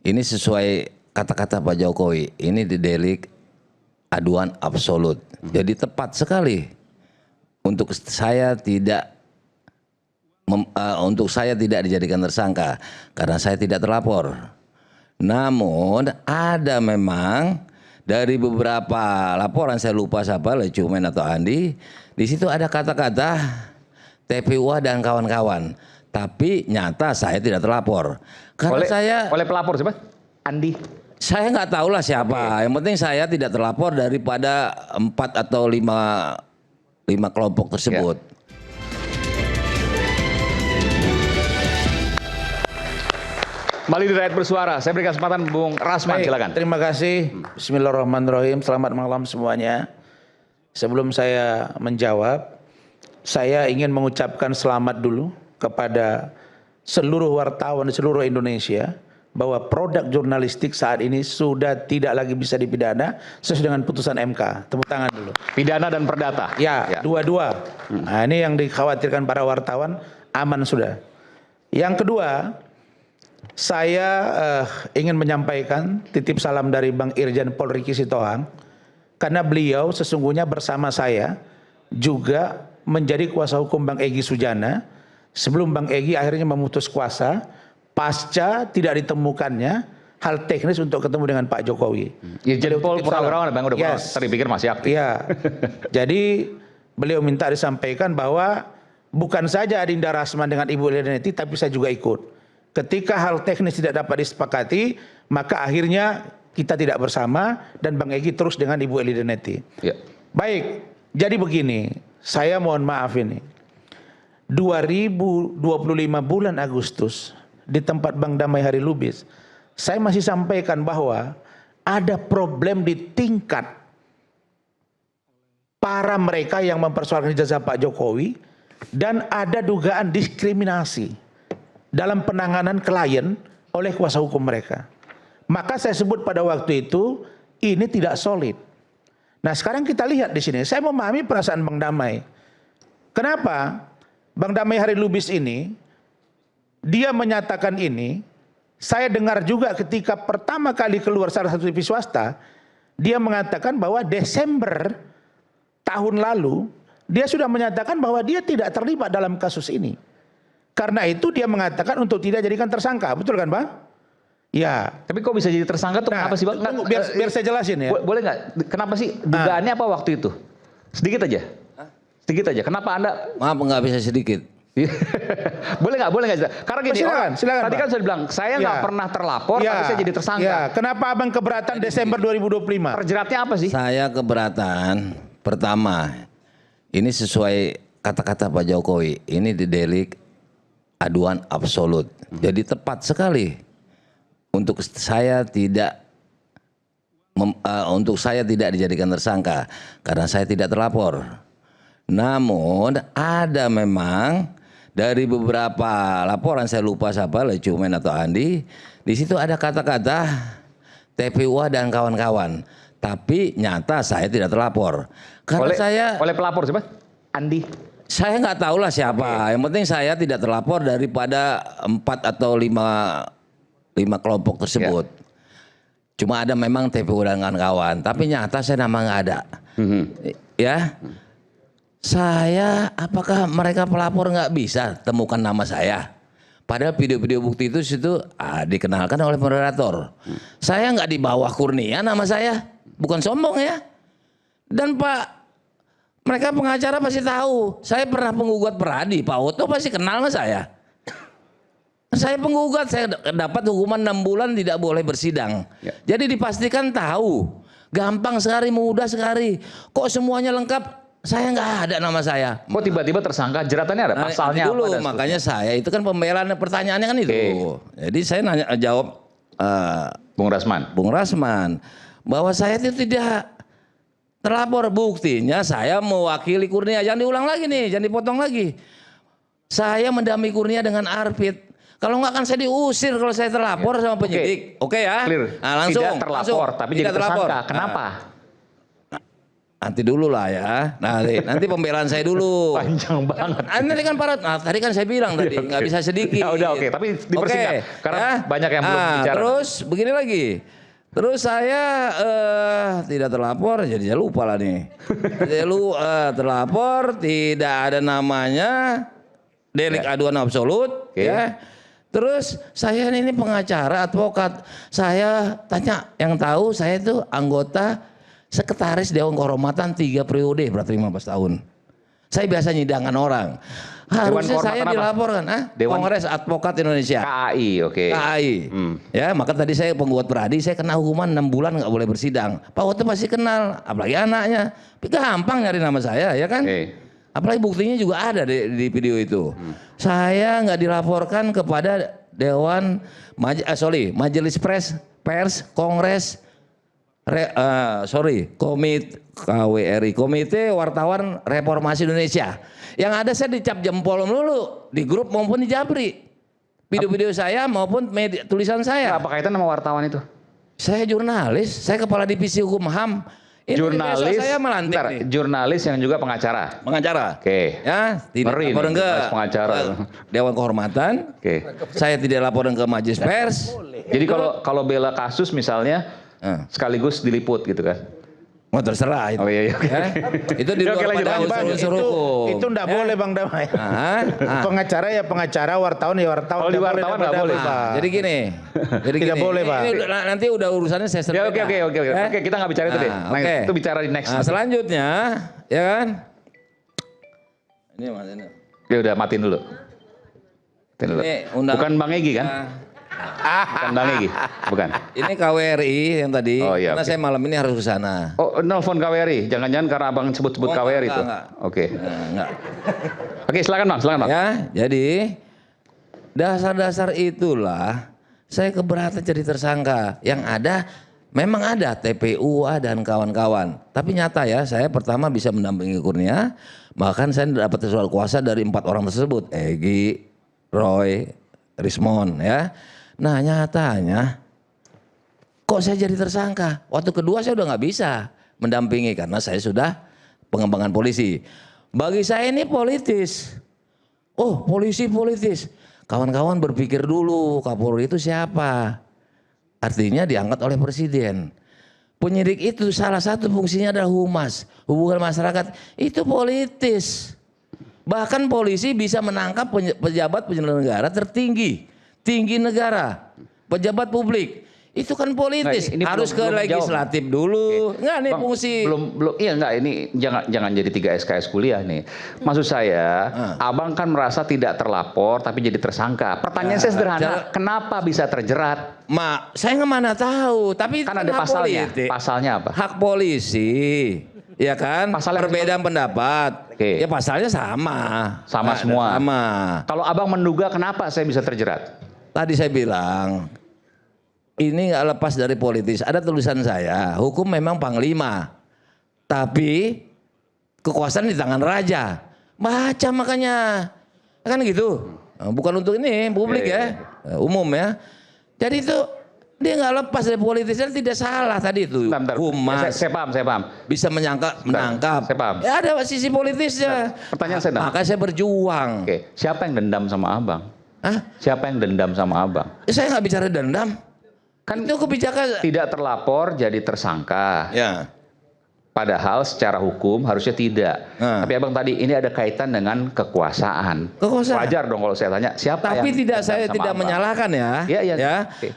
Ini sesuai kata-kata Pak Jokowi, ini delik aduan absolut. Jadi tepat sekali untuk saya tidak dijadikan tersangka karena saya tidak terlapor. Namun ada memang dari beberapa laporan, saya lupa siapa, Lecumen atau Andi, di situ ada kata-kata TPUA dan kawan-kawan. Tapi nyata saya tidak terlapor. Karena oleh pelapor siapa? Andi. Saya nggak tahu lah siapa. Yang penting saya tidak terlapor daripada 4 atau 5 kelompok tersebut. Kembali di Rakyat Bersuara, saya berikan kesempatan Bung Rasman, silakan. Terima kasih. Bismillahirrahmanirrahim. Selamat malam semuanya. Sebelum saya menjawab, saya ingin mengucapkan selamat dulu kepada seluruh wartawan di seluruh Indonesia bahwa produk jurnalistik saat ini sudah tidak lagi bisa dipidana sesuai dengan putusan MK. Tepuk tangan dulu. Pidana dan perdata. Ya, dua-dua. Nah, ini yang dikhawatirkan para wartawan, aman sudah. Yang kedua, saya ingin menyampaikan titip salam dari Bang Irjen Pol Riki Sitohang, karena beliau sesungguhnya bersama saya juga menjadi kuasa hukum Bang Egy Sujana sebelum Bang Egy akhirnya memutus kuasa pasca tidak ditemukannya hal teknis untuk ketemu dengan Pak Jokowi. Irjen Pol Purnawirawan, Bang, udah tadi pikir masih aktif. Iya. Jadi beliau minta disampaikan bahwa bukan saja Adinda Rasman dengan Ibu Lidianeti, tapi saya juga ikut. Ketika hal teknis tidak dapat disepakati, maka akhirnya kita tidak bersama dan Bang Egy terus dengan Ibu Lidianeti. Ya. Baik, jadi begini, saya mohon maaf ini. 2025 bulan Agustus di tempat Bang Damai Hari Lubis, saya masih sampaikan bahwa ada problem di tingkat para mereka yang mempersoalkan ijazah Pak Jokowi dan ada dugaan diskriminasi dalam penanganan klien oleh kuasa hukum mereka. Maka saya sebut pada waktu itu ini tidak solid. Nah, sekarang kita lihat di sini, saya memahami perasaan Bang Damai. Kenapa? Bang Damai Hari Lubis ini dia menyatakan ini, saya dengar juga ketika pertama kali keluar salah satu TV swasta, dia mengatakan bahwa Desember tahun lalu dia sudah menyatakan bahwa dia tidak terlibat dalam kasus ini. Karena itu dia mengatakan untuk tidak jadikan tersangka, betul kan Bang? Ya. Tapi kok bisa jadi tersangka tuh, kenapa sih Bang? Biar saya jelasin ya. Boleh nggak? Kenapa sih dugaannya apa waktu itu? Sedikit aja. Sedikit aja. Kenapa Anda? Maaf, nggak bisa sedikit. Boleh nggak? Karena gini, silakan, tadi kan saya bilang saya nggak pernah terlapor, tapi saya jadi tersangka. Ya. Kenapa Abang keberatan Desember 2025? Terjeratnya apa sih? Saya keberatan, pertama, ini sesuai kata-kata Pak Jokowi, ini delik aduan absolut. Jadi tepat sekali untuk saya tidak dijadikan tersangka karena saya tidak terlapor. Namun ada memang dari beberapa laporan, saya lupa siapa, Lecumen atau Andi, di situ ada kata-kata TPUA dan kawan-kawan. Tapi nyata saya tidak terlapor. Karena oleh pelapor siapa? Andi. Saya nggak tahu lah siapa. Yang penting saya tidak terlapor daripada 4 atau 5 kelompok tersebut. Cuma ada memang TPU dan kawan-kawan. Tapi nyata saya nama nggak ada. Ya. Saya, apakah mereka pelapor nggak bisa temukan nama saya? Padahal video-video bukti itu situ dikenalkan oleh moderator. Saya nggak di bawah Kurnia nama saya. Bukan sombong ya. Dan mereka pengacara pasti tahu. Saya pernah penggugat Peradi. Pak Oto pasti kenal sama saya. Saya penggugat, saya dapat hukuman 6 bulan tidak boleh bersidang. Ya. Jadi dipastikan tahu. Gampang sekali, mudah sekali. Kok semuanya lengkap? Saya nggak ada nama saya. Kok tiba-tiba tersangka? Jeratannya ada? Pasalnya dulu, apa? makanya saya itu kan pembelaan pertanyaannya kan itu. Jadi saya jawab Bung Rasman. Bahwa saya itu tidak terlapor. Buktinya saya mewakili Kurnia. Jangan diulang lagi nih, jangan dipotong lagi. Saya mendampingi Kurnia dengan Arpit. Kalau nggak kan saya diusir kalau saya terlapor sama penyidik. Oke ya? Clear. Nah, langsung. Tidak terlapor, tapi jadi tersangka. Kenapa? Nanti dulu lah ya. Nanti pembelaan saya dulu. Panjang banget. Nanti kan tadi kan saya bilang tadi nggak bisa sedikit. Ya udah oke, tapi dipersingkat karena ya. banyak yang belum bicara. Terus begini lagi. Terus saya tidak terlapor, jadi saya lupa lah nih. Terlapor, tidak ada namanya, delik aduan absolut, ya. Terus saya ini pengacara, advokat. Saya tanya, yang tahu saya itu anggota sekretaris Dewan Kehormatan 3 periode, berarti 15 tahun. Saya biasa nyidangkan orang. Harusnya saya dilaporkan, Kongres Advokat Indonesia. KAI, oke. KAI. Ya, maka tadi saya penggugat Peradi, saya kena hukuman 6 bulan nggak boleh bersidang. Pak Oto pasti kenal, apalagi anaknya. Gampang nyari nama saya, ya kan? Apalagi buktinya juga ada di video itu. Saya nggak dilaporkan kepada Majelis Pers Kongres KWRI, Komite Wartawan Reformasi Indonesia. Yang ada saya dicap jempol melulu di grup maupun di Japri. Video-video saya maupun tulisan saya. Apa kaitan sama wartawan itu? Saya jurnalis, saya kepala divisi hukum HAM. Ini Jurnalis, saya melantik nih. Jurnalis yang juga pengacara. Pengacara. Oke. Ya, tidak laporan ke pengacara. Dewan Kehormatan. Oke. Saya tidak laporan ke Majelis Pers. Jadi kalau bela kasus misalnya sekaligus diliput gitu kan? Oh terserah itu. Oh iya. Ya? Itu di luar pada unsur hukum. Itu enggak boleh Bang Damai. Pengacara ya pengacara, wartawan ya wartawan. Kalau di wartawan enggak boleh. Jadi gini. Tidak boleh, Pak. Nanti udah urusannya saya Ya, oke. Oke, kita nggak bicara itu deh. Oke. Itu bicara di next. Selanjutnya, ya kan? Ini Mas ini. Ya udah matiin dulu. Bukan Bang Egy kan? Bukan Bang Egy, bukan. Ini KWRI yang tadi. Oh, iya, karena saya malam ini harus ke sana. Oh, nelfon KWRI. Jangan-jangan karena Abang sebut-sebut KWRI itu. Oke. Enggak. Oke, silakan Bang. Ya, jadi dasar-dasar itulah saya keberatan jadi tersangka. Yang ada memang ada TPU dan kawan-kawan. Tapi nyata ya, saya pertama bisa mendampingi Kurnia. Bahkan saya dapat surat kuasa dari 4 orang tersebut. Egy, Roy, Rismon ya. Nah nyatanya kok saya jadi tersangka? Waktu kedua saya udah nggak bisa mendampingi karena saya sudah pengembangan polisi. Bagi saya ini politis. Oh polisi politis. Kawan-kawan berpikir dulu Kapolri itu siapa? Artinya diangkat oleh presiden. Penyidik itu salah satu fungsinya adalah humas, hubungan masyarakat. Itu politis. Bahkan polisi bisa menangkap pejabat penyelenggara negara tertinggi. Tinggi negara, pejabat publik, itu kan politis. Nah, harus ke legislatif dulu. Enggak nih fungsi. Iya enggak ini jangan jadi 3 SKS kuliah nih. Maksud saya, Abang kan merasa tidak terlapor tapi jadi tersangka. Pertanyaan saya sederhana, kenapa bisa terjerat? Saya nggak mana tahu, tapi kan ada pasalnya. Politik. Pasalnya apa? Hak polisi. Ya kan, perbedaan pendapat. Ya pasalnya sama. Sama semua. Sama. Kalau Abang menduga kenapa saya bisa terjerat? Tadi saya bilang, ini nggak lepas dari politis. Ada tulisan saya, hukum memang panglima, tapi kekuasaan di tangan raja. Baca makanya, kan gitu. Bukan untuk ini publik ya, umum ya. Jadi itu dia nggak lepas dari politis dan tidak salah tadi itu. Humas. Saya paham. Bisa menangkap. Saya paham. Ya ada sisi politisnya. Pertanyaan saya. Maka saya berjuang. Oke, siapa yang dendam sama Abang? Siapa yang dendam sama Abang? Saya nggak bicara dendam. Kan itu kebijakan. Tidak terlapor jadi tersangka. Ya. Padahal secara hukum harusnya tidak. Tapi Abang tadi ini ada kaitan dengan kekuasaan. Wajar dong kalau saya tanya siapa. Tapi saya tidak menyalahkan ya. Iya. Okay.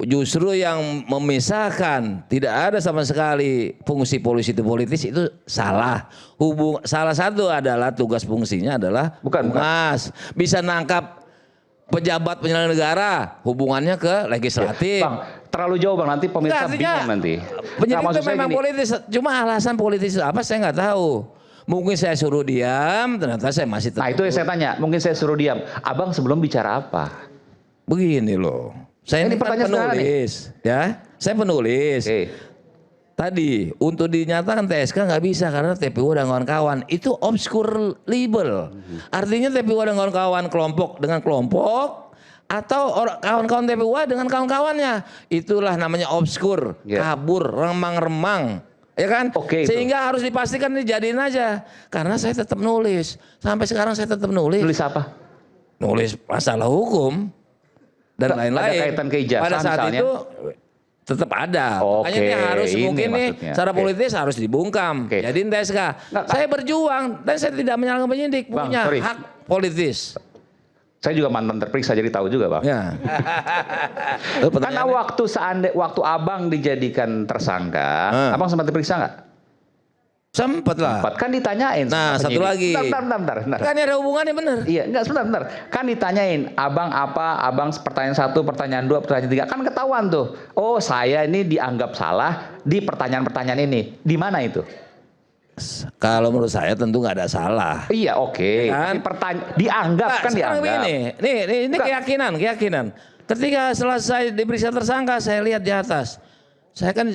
Justru yang memisahkan tidak ada sama sekali fungsi polisi itu politis itu salah. Salah satu adalah tugas fungsinya adalah humas. Bisa nangkap pejabat penyelenggara negara, hubungannya ke legislatif. Bang, terlalu jauh Bang, nanti pemirsa bingung nanti. Penyidik itu memang politis, cuma alasan politis apa saya nggak tahu. Mungkin saya suruh diam, ternyata saya masih Nah itu yang saya tanya, mungkin saya suruh diam. Abang sebelum bicara apa? Begini loh, saya ini kan penulis, ya. Saya penulis. Tadi untuk dinyatakan TSK nggak bisa karena TPU dan kawan-kawan itu obscure label. Artinya TPU dan kawan-kawan kelompok dengan kelompok atau kawan-kawan TPU dengan kawan-kawannya. Itulah namanya obscure, kabur, remang-remang. Ya kan? Oke, itu. Sehingga harus dipastikan dijadiin aja. Karena saya tetap nulis. Sampai sekarang saya tetap nulis. Nulis apa? Nulis masalah hukum dan lain-lain. Ada kaitan ke ijazah Pada saat misalnya? itu tetap ada. Oke, Makanya ini harus ini mungkin nih maksudnya. secara Oke. politis harus dibungkam. Oke. Jadiin TSK. Saya berjuang dan saya tidak menyalahkan penyidik. Bang, Punya sorry. hak politis. Saya juga mantan terperiksa jadi tahu juga, Bang. Ya. Karena waktu Abang dijadikan tersangka, Abang sempat diperiksa nggak? Sempet lah. Kan ditanyain. Nah, sama satu penyidik. lagi. Bentar. Kan ada hubungannya bener. Iya, enggak sebentar. Kan ditanyain, Abang apa? Abang pertanyaan 1, pertanyaan 2, pertanyaan 3. Kan ketahuan tuh. Oh, saya ini dianggap salah di pertanyaan-pertanyaan ini. Di mana itu? Kalau menurut saya tentu nggak ada salah. Iya, oke. Kan? Tapi dianggap Nah, kan sekarang dianggap. begini, ini keyakinan. Ketika selesai diperiksa tersangka, saya lihat di atas. Saya kan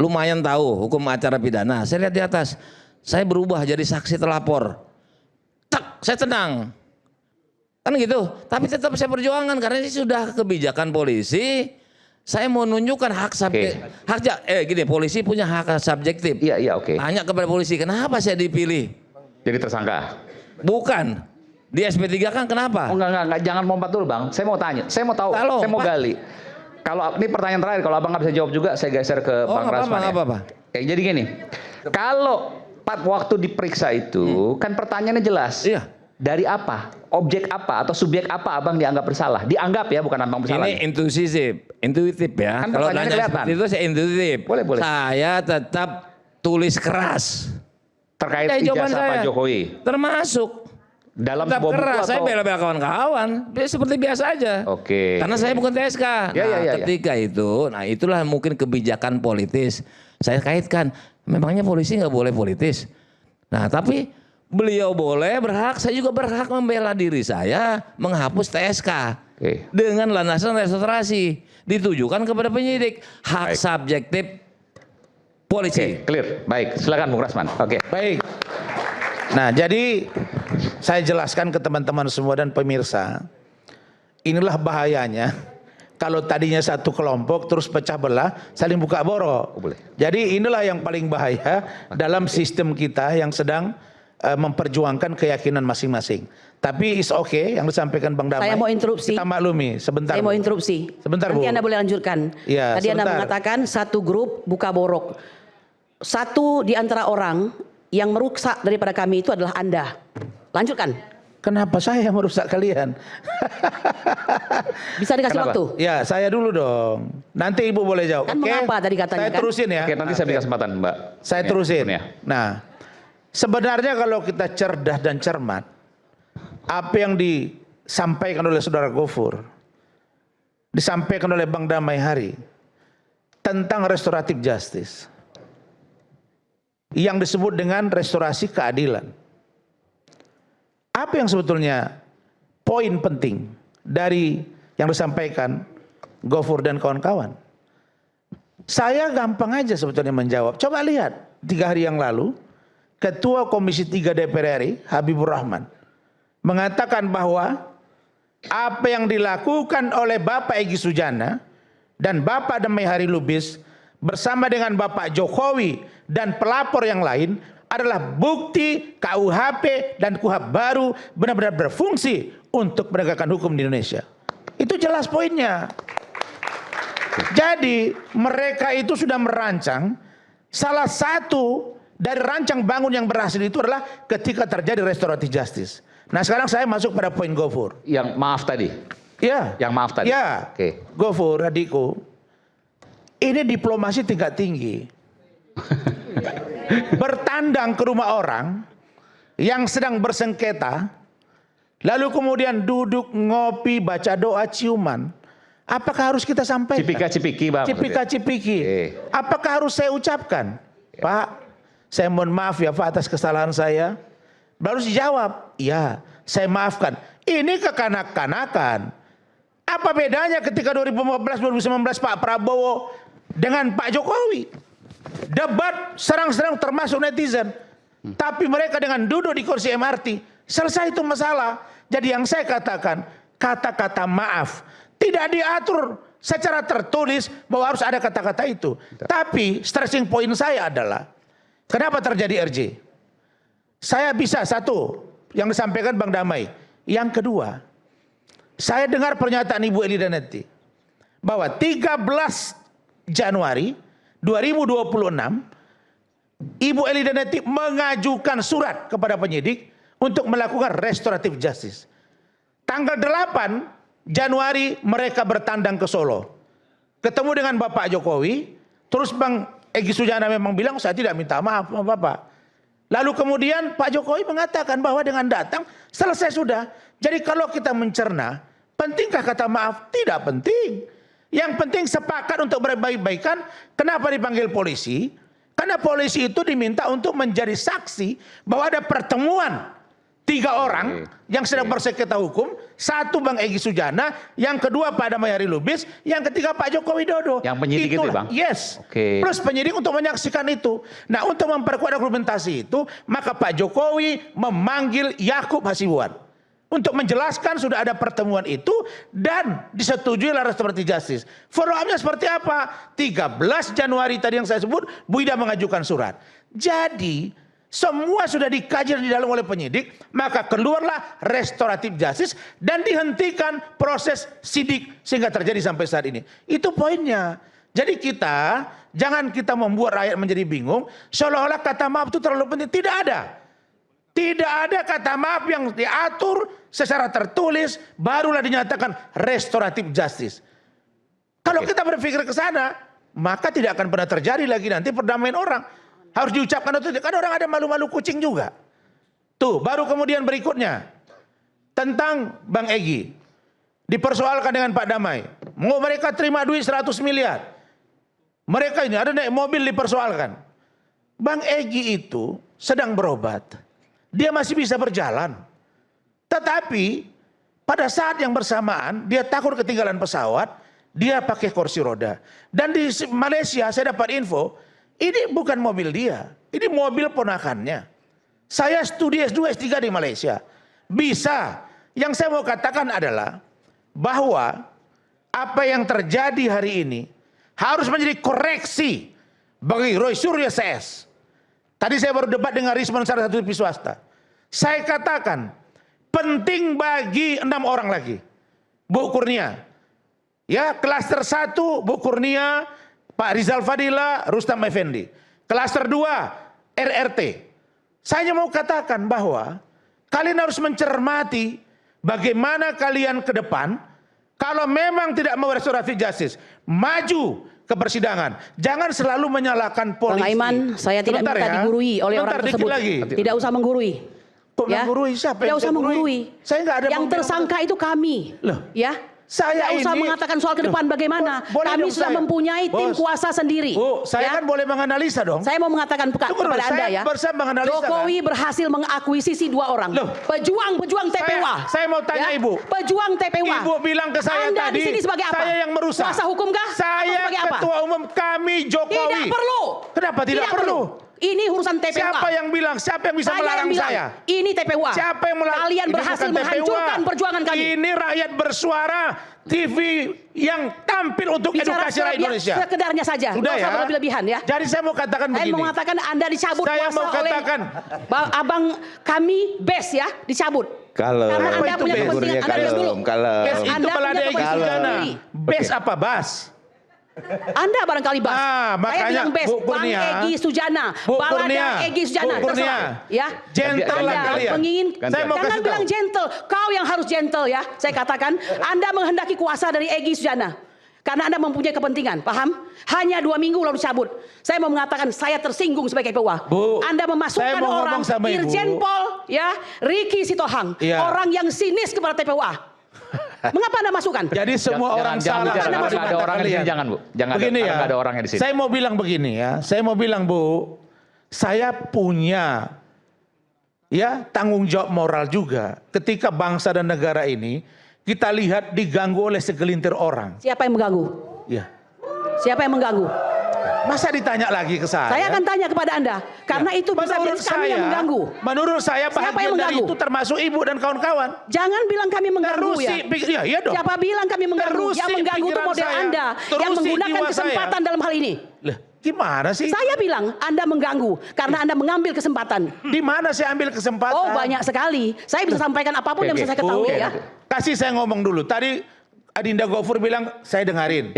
lumayan tahu hukum acara pidana. Saya lihat di atas. Saya berubah jadi saksi terlapor. Tak, saya tenang. Kan gitu. Tapi tetap saya perjuangan karena ini sudah kebijakan polisi. Saya mau menunjukkan hak subjektif. Polisi punya hak subjektif. Iya, oke. Tanya kepada polisi, kenapa saya dipilih? Jadi tersangka. Bukan. Di SP3 kan kenapa? Oh, enggak, jangan lompat dulu, Bang. Saya mau tanya, saya mau tahu, saya mau gali. Kalau ini pertanyaan terakhir, kalau Abang nggak bisa jawab juga, saya geser ke Bang Rasman. Nggak apa-apa. Jadi gini, kalau waktu diperiksa itu, kan pertanyaannya jelas. Iya. Dari apa? Objek apa atau subjek apa Abang dianggap bersalah? Dianggap ya, bukan Abang bersalah. Ini intuitif ya. Kan Kalau pertanyaannya nanya kelihatan. seperti itu saya intuitif. Boleh. Saya tetap tulis keras. Terkait jawaban ijazah Pak Jokowi. Termasuk. Dalam Tetap sebuah buku keras. atau? Saya bela-bela kawan-kawan. Seperti biasa aja. Oke. Karena saya bukan TSK. Ya. Ketika itu, nah itulah mungkin kebijakan politis. Saya kaitkan, memangnya polisi nggak boleh politis. Nah tapi beliau boleh, berhak, saya juga berhak membela diri saya menghapus TSK. Oke. Dengan landasan restorasi. Ditujukan kepada penyidik. Hak subjektif polisi. Oke, clear. Baik, silakan Bung Rasman. Oke. Baik. Nah, jadi saya jelaskan ke teman-teman semua dan pemirsa. Inilah bahayanya kalau tadinya satu kelompok terus pecah belah, saling buka borok. Boleh. Jadi inilah yang paling bahaya dalam sistem kita yang sedang memperjuangkan keyakinan masing-masing. Tapi is okay yang disampaikan Bang Damai. Saya mau interupsi. Kita maklumi sebentar. Saya mau Bu. interupsi. Sebentar, Nanti Bu. Anda boleh lanjutkan. Iya, Tadi Anda sebentar. mengatakan satu grup buka borok. Satu di antara orang yang merusak daripada kami itu adalah Anda. Lanjutkan. Kenapa saya yang merusak kalian? Bisa dikasih Kenapa? waktu. Ya, saya dulu dong. Nanti Ibu boleh jawab. Kan Oke? mengapa tadi katanya, Saya kan? terusin ya. Oke, nanti saya beri kesempatan, Mbak. Saya Ya, terusin. Dunia. Nah, sebenarnya kalau kita cerdas dan cermat, apa yang disampaikan oleh Saudara Gofur, disampaikan oleh Bang Damai Hari tentang restoratif justice, yang disebut dengan restorasi keadilan. Apa yang sebetulnya poin penting dari yang disampaikan Gofur dan kawan-kawan? Saya gampang aja sebetulnya menjawab. Coba lihat 3 hari yang lalu Ketua Komisi 3 DPR RI Habibur Rahman mengatakan bahwa apa yang dilakukan oleh Bapak Egy Sujana dan Bapak Damai Hari Lubis bersama dengan Bapak Jokowi dan pelapor yang lain adalah bukti KUHP dan KUHP baru benar-benar berfungsi untuk menegakkan hukum di Indonesia. Itu jelas poinnya. Jadi mereka itu sudah merancang, salah satu dari rancang bangun yang berhasil itu adalah ketika terjadi restoratif justice. Nah sekarang saya masuk pada poin Gofur. Yang maaf tadi. Ya. Yang maaf tadi. Ya. Oke. Gofur adikku, ini diplomasi tingkat tinggi. Bertandang ke rumah orang yang sedang bersengketa, lalu kemudian duduk ngopi, baca doa, ciuman. Apakah harus kita sampaikan? Cipika-cipiki, Bang. Cipika-cipiki. Oke. Apakah harus saya ucapkan? Pak, saya mohon maaf ya Pak atas kesalahan saya. Baru dijawab, iya saya maafkan. Ini kekanak-kanakan. Apa bedanya ketika 2015-2019 Pak Prabowo dengan Pak Jokowi? Debat serang-serang termasuk netizen. Tapi mereka dengan duduk di kursi MRT, selesai itu masalah. Jadi yang saya katakan, kata-kata maaf tidak diatur secara tertulis bahwa harus ada kata-kata itu. Tapi stressing point saya adalah Kenapa terjadi RJ? Saya bisa satu yang disampaikan Bang Damai. Yang kedua, saya dengar pernyataan Ibu Eli Danetti bahwa 13 Januari 2026 Ibu Eli Danetti mengajukan surat kepada penyidik untuk melakukan restoratif justice. Tanggal 8 Januari mereka bertandang ke Solo. Ketemu dengan Bapak Jokowi, terus Bang Egy Sujana memang bilang saya tidak minta maaf sama Bapak. Lalu kemudian Pak Jokowi mengatakan bahwa dengan datang selesai sudah. Jadi kalau kita mencerna, pentingkah kata maaf? Tidak penting. Yang penting sepakat untuk berbaik-baikan. Kenapa dipanggil polisi? Karena polisi itu diminta untuk menjadi saksi bahwa ada pertemuan 3 orang yang sedang bersengketa hukum. Satu Bang Egy Sujana, yang kedua Pak Damai Lubis, yang ketiga Pak Joko Widodo. Yang penyidik itu Bang? Yes. Oke. Plus penyidik untuk menyaksikan itu. Nah, untuk memperkuat argumentasi itu, maka Pak Jokowi memanggil Yakub Hasibuan untuk menjelaskan sudah ada pertemuan itu dan disetujui restoratif justice. Follow up-nya seperti apa? 13 Januari tadi yang saya sebut, Bu Ida mengajukan surat. Jadi semua sudah dikaji di dalam oleh penyidik, maka keluarlah restoratif justice dan dihentikan proses sidik sehingga terjadi sampai saat ini. Itu poinnya. Jadi jangan kita membuat rakyat menjadi bingung seolah-olah kata maaf itu terlalu penting. Tidak ada. Tidak ada kata maaf yang diatur secara tertulis barulah dinyatakan restoratif justice. Kalau kita berpikir ke sana, maka tidak akan pernah terjadi lagi nanti perdamaian orang. Harus diucapkan itu, kan orang ada malu-malu kucing juga. Tuh, baru kemudian berikutnya tentang Bang Egy. Dipersoalkan dengan Pak Damai. Mau mereka terima duit 100 miliar. Mereka ini ada naik mobil dipersoalkan. Bang Egy itu sedang berobat. Dia masih bisa berjalan. Tetapi pada saat yang bersamaan dia takut ketinggalan pesawat, dia pakai kursi roda. Dan di Malaysia saya dapat info, ini bukan mobil dia, ini mobil ponakannya. Saya studi S2, S3 di Malaysia. Bisa. Yang saya mau katakan adalah bahwa apa yang terjadi hari ini harus menjadi koreksi bagi Roy Suryo CS. Tadi saya baru debat dengan Risman, salah satu TV swasta. Saya katakan penting bagi 6 orang lagi. Bu Kurnia. Ya, klaster 1 Bu Kurnia, Pak Rizal Fadila, Rustam Effendi. Klaster 2 RRT. Saya mau katakan bahwa kalian harus mencermati bagaimana kalian ke depan. Kalau memang tidak mau restoratif justice, maju ke persidangan. Jangan selalu menyalahkan polisi. Bang Aiman, saya tidak minta digurui oleh orang tersebut. Tidak usah menggurui. Kok menggurui? Siapa tidak yang usah menggurui. Saya nggak ada yang tersangka itu kami. Loh, ya. Saya tidak usah ini, mengatakan soal ke depan bagaimana. Kami sudah mempunyai tim kuasa sendiri. Bu, saya kan boleh menganalisa dong. Saya mau mengatakan kepada Anda ya. Jokowi berhasil mengakuisisi 2 orang. Pejuang TPWA. Saya mau tanya Ibu. Pejuang TPWA. Ibu bilang ke saya Anda tadi. di sini sebagai apa? Saya yang merusak. Kuasa hukum kah? Saya ketua umum kami Jokowi. Tidak perlu. Kenapa tidak perlu? Ini urusan TPWA. Siapa yang bilang? Siapa yang bisa melarang saya? Ini TPWA. Siapa yang melarang? Kalian berhasil menghancurkan perjuangan kami. Ini rakyat bersuara. TV yang tampil untuk edukasi rakyat Indonesia. Sekedarnya saja. Sudah ya. Berlebih-lebihan ya. Jadi saya mau katakan begini. Saya mau mengatakan Anda dicabut saya kuasa mau katakan, oleh abang kami BES ya, dicabut. Kalau karena Anda itu punya BES? kepentingan. Anda BES dulu. Kalau BES itu Anda balada punya Egy kepentingan Sujana. sendiri. BES apa BAS? Anda barangkali BAS. Saya makanya bilang BES, Bu Bang Kurnia, Egy Sujana. Bu Balada Kurnia, Egy Sujana. Bu Kurnia. Terserah. Ya. Gentle lah Anda kalian. Saya mau kasih jangan bilang tahu. gentle. Kau yang harus gentle ya. Saya katakan Anda menghendaki kuasa dari Egy Sujana. Karena Anda mempunyai kepentingan, paham? Hanya 2 minggu lalu cabut. Saya mau mengatakan saya tersinggung sebagai PWA. Bu, Anda memasukkan orang Irjen Pol, ya, Ricky Sitohang, orang yang sinis kepada TPWA. Mengapa Anda masukkan? Jadi semua orang salah. Jangan ada orang di sini, jangan Bu. Jangan begini ada, ya. ada orangnya di sini. Saya mau bilang begini ya. Saya mau bilang Bu, saya punya ya tanggung jawab moral juga ketika bangsa dan negara ini kita lihat diganggu oleh segelintir orang. Siapa yang mengganggu? Ya. Siapa yang mengganggu? Masa ditanya lagi ke saya? Saya akan tanya kepada Anda. Karena itu bisa kami yang mengganggu. Menurut saya bahagian dari itu termasuk Ibu dan kawan-kawan. Jangan bilang kami mengganggu ya. Iya dong. Siapa bilang kami mengganggu? Yang mengganggu itu model Anda. Yang menggunakan kesempatan dalam hal ini. Gimana sih? Saya bilang Anda mengganggu karena Anda mengambil kesempatan. Di mana saya ambil kesempatan? Oh, banyak sekali. Saya bisa sampaikan apapun yang bisa saya ketahui ya. Kasih saya ngomong dulu. Tadi Adinda Gofur bilang saya dengarin.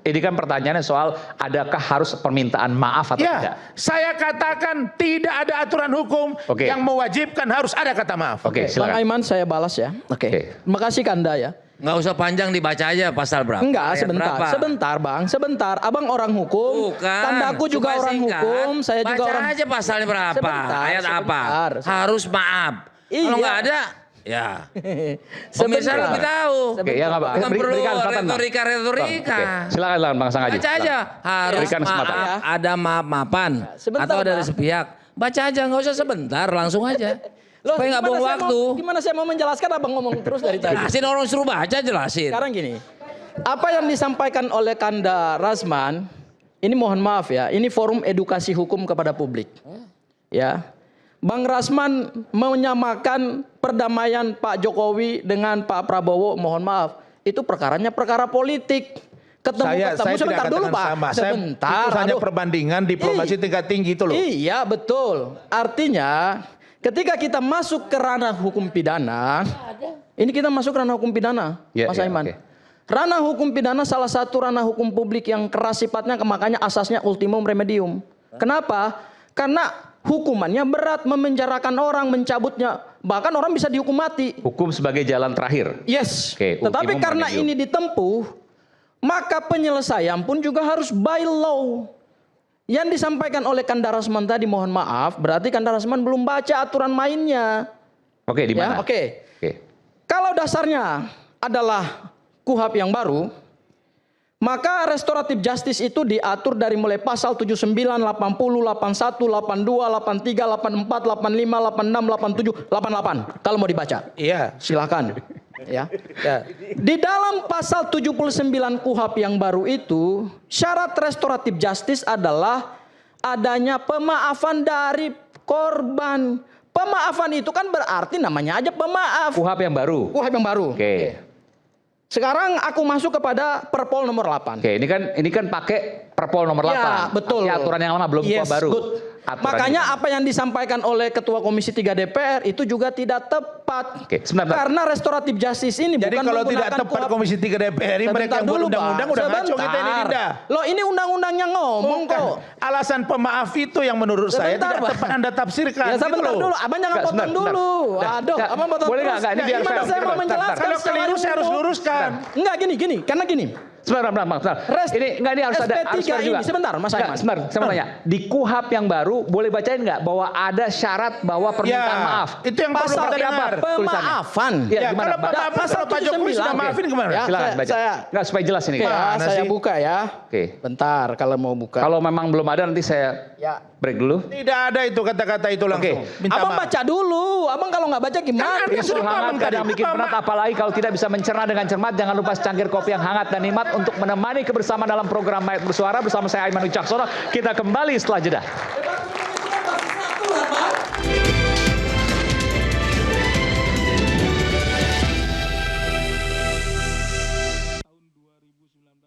Ini kan pertanyaannya soal adakah harus permintaan maaf atau tidak? Ya, saya katakan tidak ada aturan hukum Oke. yang mewajibkan harus ada kata maaf. Oke, Bang silakan. Aiman saya balas ya. Oke. Oke. Terima kasih Kanda ya. Nggak usah panjang, dibaca aja pasal berapa. Enggak, ayat sebentar. berapa. Sebentar, Bang. Sebentar. Abang orang hukum. Bukan. Tandaku juga Supaya orang singkat, hukum. Saya juga baca orang. aja pasalnya berapa. Sebentar, Ayat apa. sebentar. Harus maaf. Iya. Kalau nggak ada, ya. Pemirsa Sebentar. lebih tahu. Oke, ya nggak apa. Bukan perlu Berikan kesempatan, Bang. retorika-retorika. Oke, silakan Bang Sanggaji. Baca aja. Harus Berikan kesempatan. maaf, ada maaf-maafan. Sebentar, Atau dari Pak. sepihak. Baca aja, nggak usah sebentar, langsung aja. Loh, Supaya nggak gimana buang saya waktu. Gimana saya mau menjelaskan abang ngomong terus dari tadi. Jelasin, orang suruh baca, jelasin. Sekarang gini. Apa yang disampaikan oleh Kanda Rasman, ini mohon maaf ya, ini forum edukasi hukum kepada publik. Ya. Bang Rasman menyamakan perdamaian Pak Jokowi dengan Pak Prabowo, mohon maaf, itu perkaranya perkara politik. Saya Sebentar tidak dulu katakan Pak. sama. Sebentar. Itu hanya aduh. perbandingan diplomasi tingkat tinggi itu loh. Iya betul. Artinya ketika kita masuk ke ranah hukum pidana, ini kita masuk ranah hukum pidana, Ya, Mas ya, Aiman. oke. Ranah hukum pidana salah satu ranah hukum publik yang keras sifatnya, makanya asasnya ultimum remedium. Kenapa? Karena hukumannya berat, memenjarakan orang, mencabutnya, bahkan orang bisa dihukum mati. Hukum sebagai jalan terakhir. Yes. Oke, Tetapi ultimum karena remedium. ini ditempuh, maka penyelesaian pun juga harus by law. Yang disampaikan oleh Kanda Rasman tadi, mohon maaf, berarti Kanda Rasman belum baca aturan mainnya. Oke, di mana? Ya, oke. Oke. Kalau dasarnya adalah KUHP yang baru, maka restoratif justice itu diatur dari mulai pasal 79, 80, 81, 82, 83, 84, 85, 86, 87, 88. Kalau mau dibaca. Iya. Silakan. Ya. Ya. Di dalam pasal 79 KUHP yang baru itu, syarat restoratif justice adalah adanya pemaafan dari korban. Pemaafan itu kan berarti namanya aja pemaaf. KUHP yang baru. KUHP yang baru. Oke. Sekarang aku masuk kepada Perpol nomor 8. Oke, ini kan pakai Perpol nomor 8. Ya, betul. Artinya aturan yang lama belum Yes, baru. good. Aturan Makanya ini. apa yang disampaikan oleh Ketua Komisi 3 DPR itu juga tidak tepat. Oke, sebentar. Karena restoratif justice ini Jadi bukan kalau tidak menggunakan tepat KUHP. Komisi 3 DPR ini mereka yang buat undang-undang udah ngaco kita ini Dinda. Loh ini undang-undangnya ngomong Bukan. kok. Alasan pemaaf itu yang menurut saya Sebentar, tidak Pak. tepat Anda tafsirkan. Ya gitu sebentar loh. dulu, abang jangan Nggak, potong sebentar, dulu. sebentar. Aduh, Nggak, abang potong boleh terus. nggak? Ini biar Gimana saya- saya mau bentar, menjelaskan Kalau secara keliru saya harus umum? luruskan. Enggak gini, karena gini. Sebentar. Ini harus ada SP3 harus fair juga. ini, sebentar, Mas Nggak, Aiman. sebentar, saya mau tanya. Di KUHP yang baru boleh bacain nggak bahwa ada syarat bahwa permintaan Ya, maaf? itu yang perlu Pasal kita dengar. pemaafan. Ya, Ya, gimana, kalau Pak? pemaaf, Pasal kalau Pak Jokowi 79. sudah maafin gimana? Ya, Silakan baca. saya- Nggak, supaya jelas ini. Oke, Mana saya sih? buka ya. Oke. Bentar, kalau mau buka. Kalau memang belum ada nanti saya Ya. break dulu. Tidak ada itu kata-kata itu langsung. Oke. Minta Abang maaf. baca dulu. Abang kalau nggak baca gimana? Kan Ini sudah hangat paham kadang tadi. bikin penat, apalagi kalau tidak bisa mencerna dengan cermat. Jangan lupa secangkir kopi yang hangat dan nikmat untuk menemani kebersamaan dalam program Mayat Bersuara bersama saya Aiman Wicaksono. Kita kembali setelah jeda.